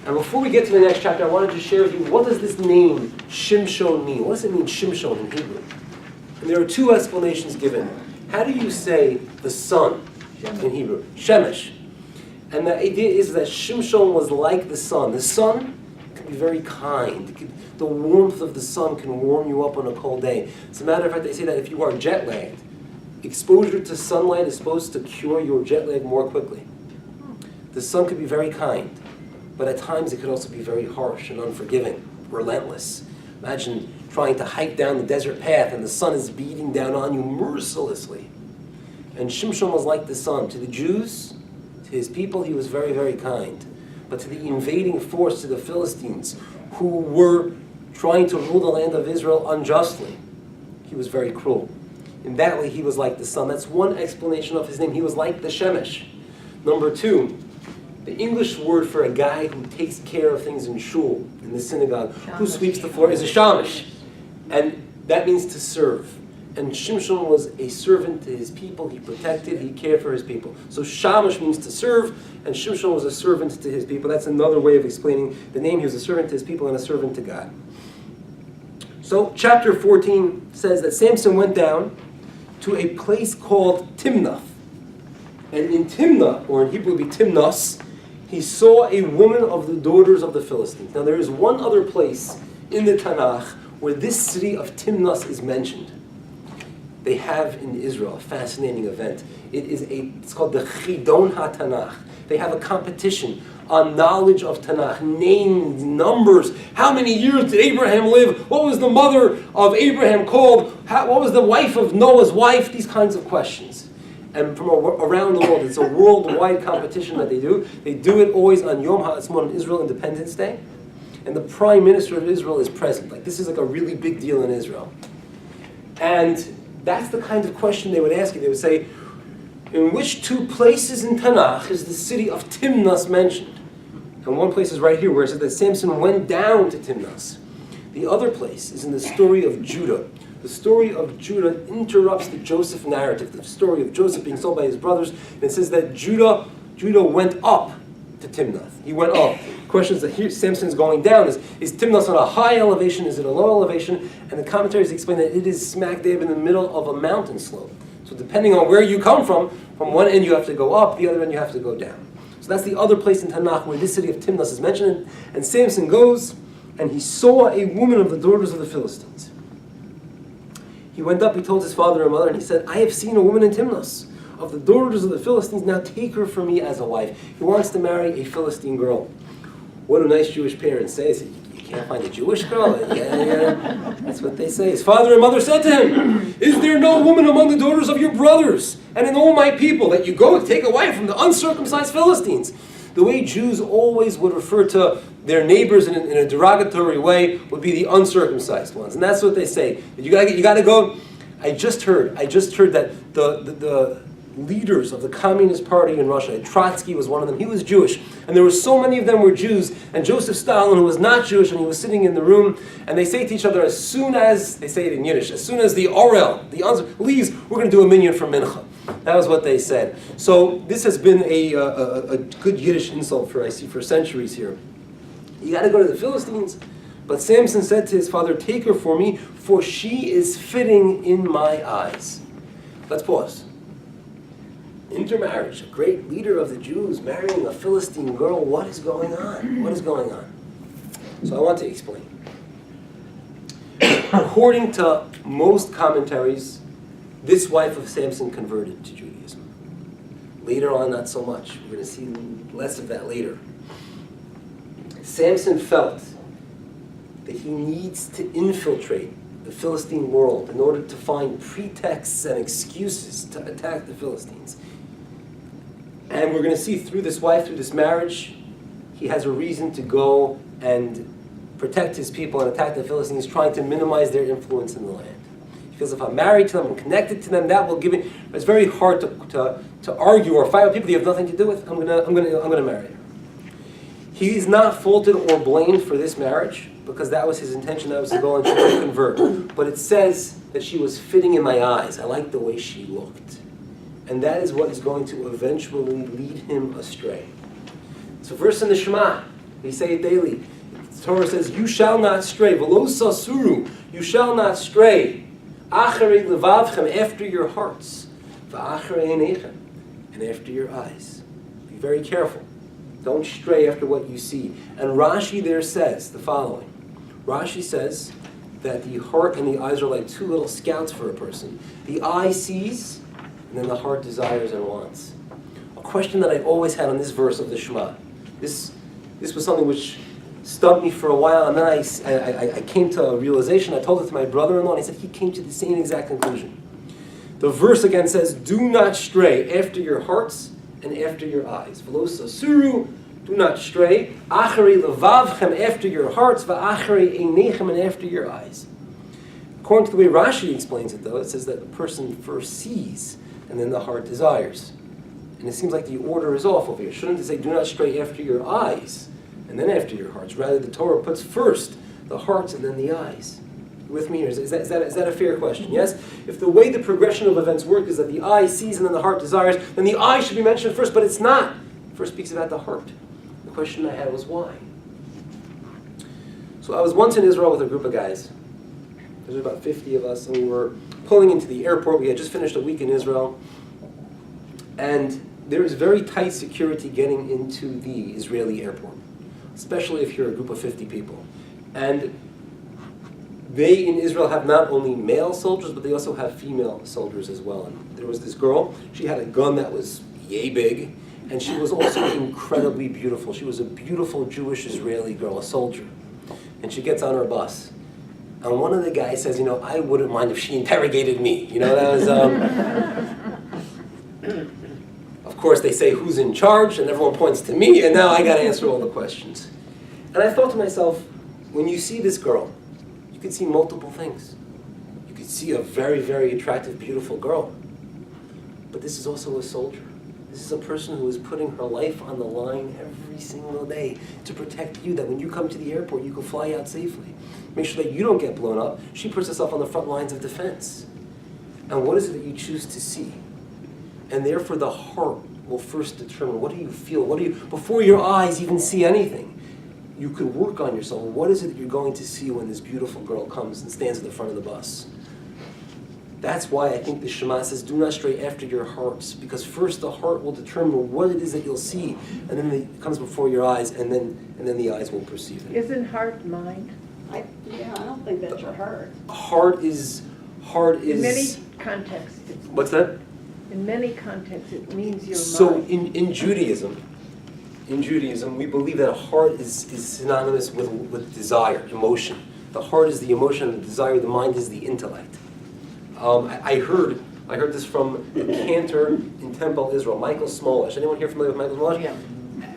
And before we get to the next chapter, I wanted to share with you, what does this name Shimshon mean? What does it mean, Shimshon, in Hebrew? And there are two explanations given. How do you say the sun in Hebrew? Shemesh. And the idea is that Shimshon was like the sun. The sun can be very kind. The warmth of the sun can warm you up on a cold day. As a matter of fact, they say that if you are jet lagged, exposure to sunlight is supposed to cure your jet lag more quickly. The sun could be very kind, but at times it could also be very harsh and unforgiving, relentless. Imagine trying to hike down the desert path and the sun is beating down on you mercilessly. And Shimshon was like the sun. To the Jews, to his people, he was very, very kind. But to the invading force, to the Philistines, who were trying to rule the land of Israel unjustly, he was very cruel. In that way, he was like the sun. That's one explanation of his name. He was like the Shemesh. Number 2, The English word for a guy who takes care of things in shul, in the synagogue, who sweeps the floor, is a shamish. And that means to serve. And Shimshon was a servant to his people. He protected, he cared for his people. So shamish means to serve, and Shimshon was a servant to his people. That's another way of explaining the name. He was a servant to his people and a servant to God. So chapter 14 says that Samson went down to a place called Timnath. And in Timnah, or in Hebrew it would be Timnas, he saw a woman of the daughters of the Philistines. Now there is one other place in the Tanakh where this city of Timnas is mentioned. They have in Israel a fascinating event. It's called the Chidon HaTanakh. They have a competition on knowledge of Tanakh, names, numbers. How many years did Abraham live? What was the mother of Abraham called? What was the wife of Noah's wife? These kinds of questions. And from around the world, it's a worldwide competition that they do. They do it always on Yom HaAtzmaut, on Israel Independence Day. And the Prime Minister of Israel is present. This is like a really big deal in Israel. And that's the kind of question they would ask you. They would say, in which two places in Tanakh is the city of Timnas mentioned? And one place is right here where it says that Samson went down to Timnas. The other place is in the story of Judah. The story of Judah interrupts the Joseph narrative, the story of Joseph being sold by his brothers. And it says that Judah went up to Timnath. He went up. The question is that here Samson's going down. Is Timnath on a high elevation? Is it a low elevation? And the commentaries explain that it is smack dab in the middle of a mountain slope. So depending on where you come from one end you have to go up, the other end you have to go down. So that's the other place in Tanakh where this city of Timnath is mentioned. And Samson goes, and he saw a woman of the daughters of the Philistines. He went up, he told his father and mother, and he said, I have seen a woman in Timnath of the daughters of the Philistines, now take her for me as a wife. He wants to marry a Philistine girl. What do nice Jewish parents say? They say, you can't find a Jewish girl? Yeah. That's what they say. His father and mother said to him, is there no woman among the daughters of your brothers and in all my people that you go to take a wife from the uncircumcised Philistines? The way Jews always would refer to their neighbors in a derogatory way would be the uncircumcised ones. And that's what they say. You gotta go. I just heard that the leaders of the Communist Party in Russia, Trotsky was one of them, he was Jewish. And there were so many of them were Jews, and Joseph Stalin, who was not Jewish, and he was sitting in the room, and they say to each other, as soon as, they say it in Yiddish, as soon as the Orel, the answer, leaves, we're going to do a minyan for Mincha. That was what they said. So this has been a good Yiddish insult for centuries here. You got to go to the Philistines. But Samson said to his father, take her for me, for she is fitting in my eyes. Let's pause. Intermarriage, a great leader of the Jews marrying a Philistine girl. What is going on? What is going on? So I want to explain. According to most commentaries, this wife of Samson converted to Judaism. Later on, not so much. We're going to see less of that later. Samson felt that he needs to infiltrate the Philistine world in order to find pretexts and excuses to attack the Philistines. And we're going to see through this wife, through this marriage, he has a reason to go and protect his people and attack the Philistines, trying to minimize their influence in the land. He feels if I'm married to them, I'm connected to them, that will give me. It's very hard to argue or fight with people you have nothing to do with. I'm gonna marry her. He is not faulted or blamed for this marriage because that was his intention. That was to go and try to convert. But it says that she was fitting in my eyes. I liked the way she looked. And that is what is going to eventually lead him astray. So verse in the Shema, we say it daily. The Torah says, you shall not stray. V'lo sasuru, you shall not stray. Acharei levavchem, after your hearts. V'acharei einechem, and after your eyes. Be very careful. Don't stray after what you see. And Rashi there says the following. Rashi says that the heart and the eyes are like two little scouts for a person. The eye sees, and then the heart desires and wants. A question that I've always had on this verse of the Shema. This was something which stumped me for a while, and then I came to a realization. I told it to my brother-in-law, and he said he came to the same exact conclusion. The verse again says, do not stray after your hearts and after your eyes. V'lo sasuru, do not stray. Acharei levavchem, after your hearts. V'acharei einechem, and after your eyes. According to the way Rashi explains it, though, it says that the person first sees, and then the heart desires. And it seems like the order is off over here. Shouldn't it say, do not stray after your eyes, and then after your hearts? Rather, the Torah puts first the hearts and then the eyes. You with me here? Is that a fair question? Yes? If the way the progression of events work is that the eye sees and then the heart desires, then the eye should be mentioned first, but it's not. It first speaks about the heart. The question I had was why? So I was once in Israel with a group of guys. There was about 50 of us, and we were pulling into the airport. We had just finished a week in Israel. And there is very tight security getting into the Israeli airport, especially if you're a group of 50 people. And they in Israel have not only male soldiers, but they also have female soldiers as well. And there was this girl, she had a gun that was yay big, and she was also incredibly beautiful. She was a beautiful Jewish Israeli girl, a soldier. And she gets on her bus. And one of the guys says, I wouldn't mind if she interrogated me. That was... Of course, they say, who's in charge? And everyone points to me, and now I got to answer all the questions. And I thought to myself, when you see this girl, you could see multiple things. You could see a very, very attractive, beautiful girl. But this is also a soldier. This is a person who is putting her life on the line every single day to protect you, that when you come to the airport, you can fly out safely. Make sure that you don't get blown up. She puts herself on the front lines of defense. And what is it that you choose to see? And therefore the heart will first determine, what do you feel? Before your eyes even see anything, you could work on yourself. What is it that you're going to see when this beautiful girl comes and stands at the front of the bus? That's why I think the Shema says, do not stray after your hearts, because first the heart will determine what it is that you'll see, and then it comes before your eyes, and then the eyes will perceive it. Isn't heart mind? I don't think that's your heart. Heart is... In many contexts. What's that? In many contexts, it means your So mind. in Judaism, we believe that a heart is synonymous with desire, emotion. The heart is the emotion, the desire. The mind is the intellect. I heard this from a cantor in Temple, Israel, Michael Smolesh. Anyone here familiar with Michael Smolesh? Yeah.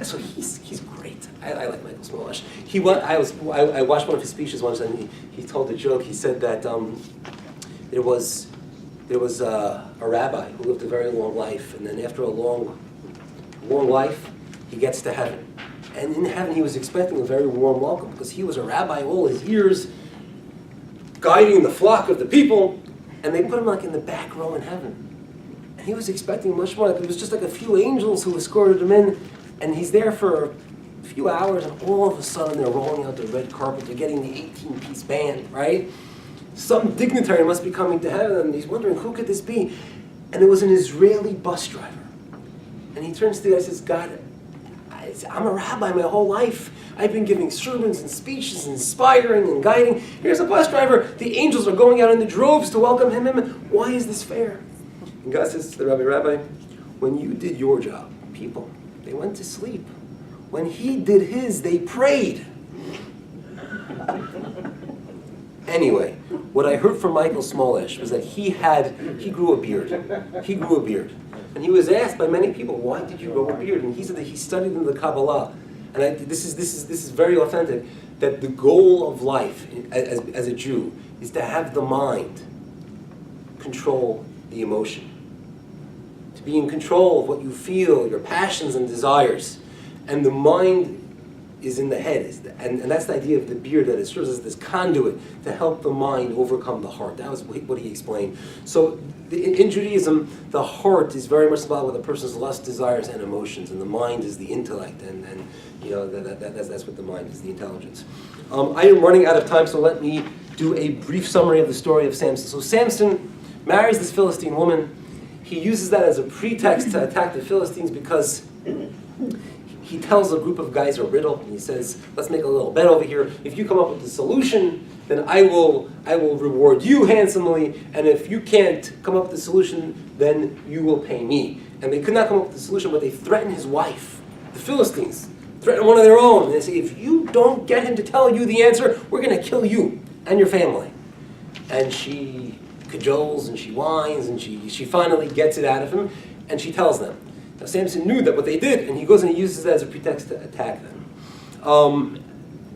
So he's great. I like Michael Smolesh. I watched one of his speeches once, and he told a joke. He said that there was a rabbi who lived a very long life, and then after a long life, he gets to heaven. And in heaven, he was expecting a very warm welcome, because he was a rabbi all his years, guiding the flock of the people, and they put him like in the back row in heaven. And he was expecting much more. It was just like a few angels who escorted him in, and he's there for a few hours, and all of a sudden they're rolling out the red carpet. They're getting the 18-piece band, right? Some dignitary must be coming to heaven, and he's wondering, who could this be? And it was an Israeli bus driver. And he turns to the guy and says, God, I'm a rabbi my whole life. I've been giving sermons and speeches, inspiring and guiding. Here's a bus driver. The angels are going out in the droves to welcome him. Why is this fair? And God says to the Rabbi, when you did your job, people, they went to sleep. When he did his, they prayed. Anyway, what I heard from Michael Smolesh was that he grew a beard. He grew a beard. And he was asked by many people, why did you grow a beard? And he said that he studied in the Kabbalah. And this is very authentic, that the goal of life as a Jew is to have the mind control the emotion. To be in control of what you feel, your passions and desires. And the mind is in the head. And that's the idea of the beard, that it serves as this conduit to help the mind overcome the heart. That was what he explained. So in Judaism, the heart is very much about with a person's lust, desires, and emotions. And the mind is the intellect. And that's what the mind is, the intelligence. I am running out of time, so let me do a brief summary of the story of Samson. So Samson marries this Philistine woman. He uses that as a pretext to attack the Philistines because he tells a group of guys a riddle, and he says, let's make a little bet over here. If you come up with the solution, then I will reward you handsomely, and if you can't come up with the solution, then you will pay me. And they could not come up with the solution, but they threaten his wife. The Philistines threaten one of their own, and they say, if you don't get him to tell you the answer, we're going to kill you and your family. And she cajoles, and she whines, and she finally gets it out of him, and she tells them. Now Samson knew that what they did, and he goes and he uses that as a pretext to attack them.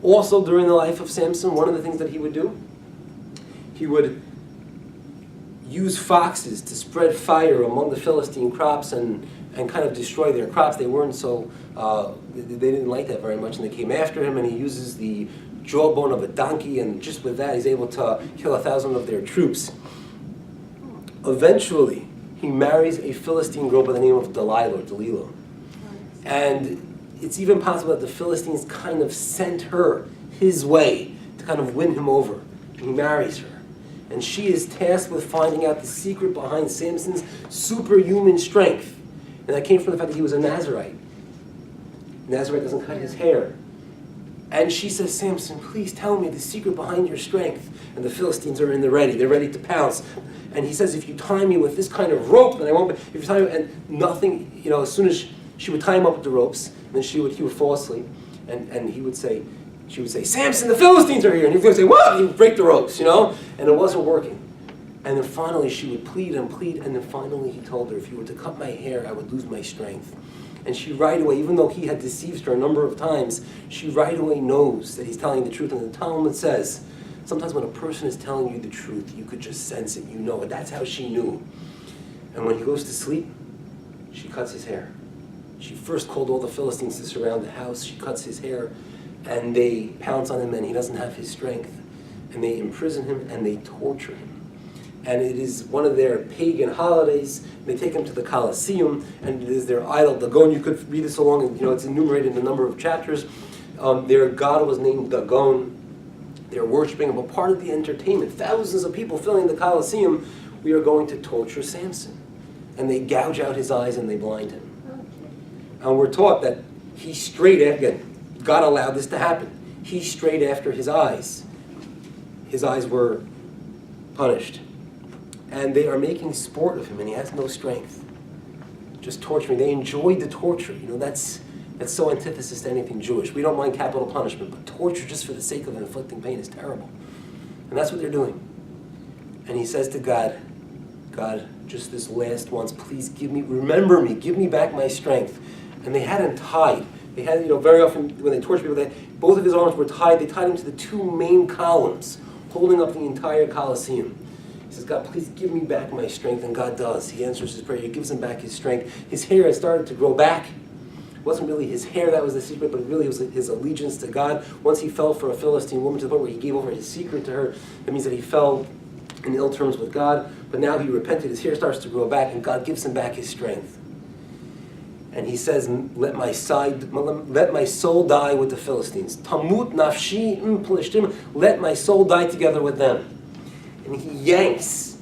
Also during the life of Samson, one of the things that he would do, he would use foxes to spread fire among the Philistine crops and and kind of destroy their crops. They weren't so, they didn't like that very much, and they came after him, and he uses the jawbone of a donkey, and just with that he's able to kill 1,000 of their troops. Eventually, he marries a Philistine girl by the name of Delilah. And it's even possible that the Philistines kind of sent her his way to kind of win him over. And he marries her. And she is tasked with finding out the secret behind Samson's superhuman strength. And that came from the fact that he was a Nazirite. Nazirite doesn't cut his hair. And she says, Samson, please tell me the secret behind your strength. And the Philistines are in the ready. They're ready to pounce. And he says, if you tie me with this kind of rope, then I won't be. If you tie me, and nothing, as soon as she would tie him up with the ropes, then he would fall asleep. And she would say, Samson, the Philistines are here. And he would say, what? He would break the ropes, And it wasn't working. And then finally she would plead and plead. And then finally he told her, if you were to cut my hair, I would lose my strength. And she right away, even though he had deceived her a number of times, she right away knows that he's telling the truth. And the Talmud says, sometimes when a person is telling you the truth, you could just sense it, you know it. That's how she knew. And when he goes to sleep, she cuts his hair. She first called all the Philistines to surround the house. She cuts his hair, and they pounce on him, and he doesn't have his strength. And they imprison him, and they torture him. And it is one of their pagan holidays. They take him to the Colosseum, and it is their idol, Dagon. You could read this along, and it's enumerated in a number of chapters. Their god was named Dagon. They're worshiping him, but part of the entertainment, thousands of people filling the Colosseum, we are going to torture Samson. And they gouge out his eyes and they blind him. And we're taught that he strayed after, again, God allowed this to happen. He strayed after his eyes. His eyes were punished. And they are making sport of him, and he has no strength. Just torturing. They enjoyed the torture. That's so antithesis to anything Jewish. We don't mind capital punishment, but torture just for the sake of inflicting pain is terrible. And that's what they're doing. And he says to God, God, just this last once, please remember me, give me back my strength. And they had him tied. They had, very often when they torture people, both of his arms were tied. They tied him to the two main columns, holding up the entire Colosseum. He says, God, please give me back my strength. And God does. He answers his prayer. He gives him back his strength. His hair has started to grow back. It wasn't really his hair that was the secret, but it really was his allegiance to God. Once he fell for a Philistine woman to the point where he gave over his secret to her, that means that he fell in ill terms with God. But now he repented. His hair starts to grow back, and God gives him back his strength. And he says, let my soul die with the Philistines. Tamut nafshi im plishtim. Let my soul die together with them. And he yanks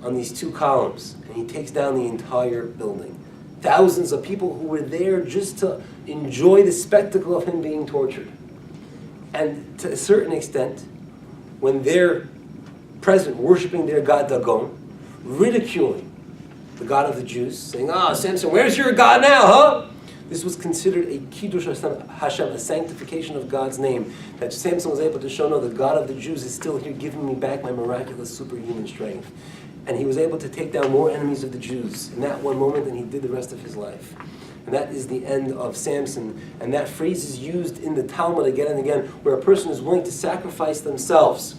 on these two columns, and he takes down the entire building. Thousands of people who were there just to enjoy the spectacle of him being tortured. And to a certain extent, when they're present, worshiping their god Dagon, ridiculing the God of the Jews, saying, Samson, where's your God now, huh? This was considered a Kiddush Hashem, a sanctification of God's name, that Samson was able to show, no, the God of the Jews is still here, giving me back my miraculous superhuman strength. And he was able to take down more enemies of the Jews in that one moment than he did the rest of his life. And that is the end of Samson. And that phrase is used in the Talmud again and again, where a person is willing to sacrifice themselves.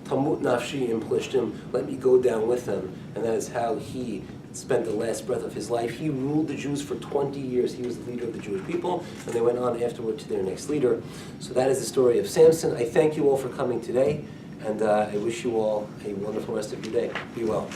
Tamut nafshi im plishtim, let me go down with them. And that is how he spent the last breath of his life. He ruled the Jews for 20 years. He was the leader of the Jewish people, and they went on afterward to their next leader. So that is the story of Samson. I thank you all for coming today, and I wish you all a wonderful rest of your day. Be well.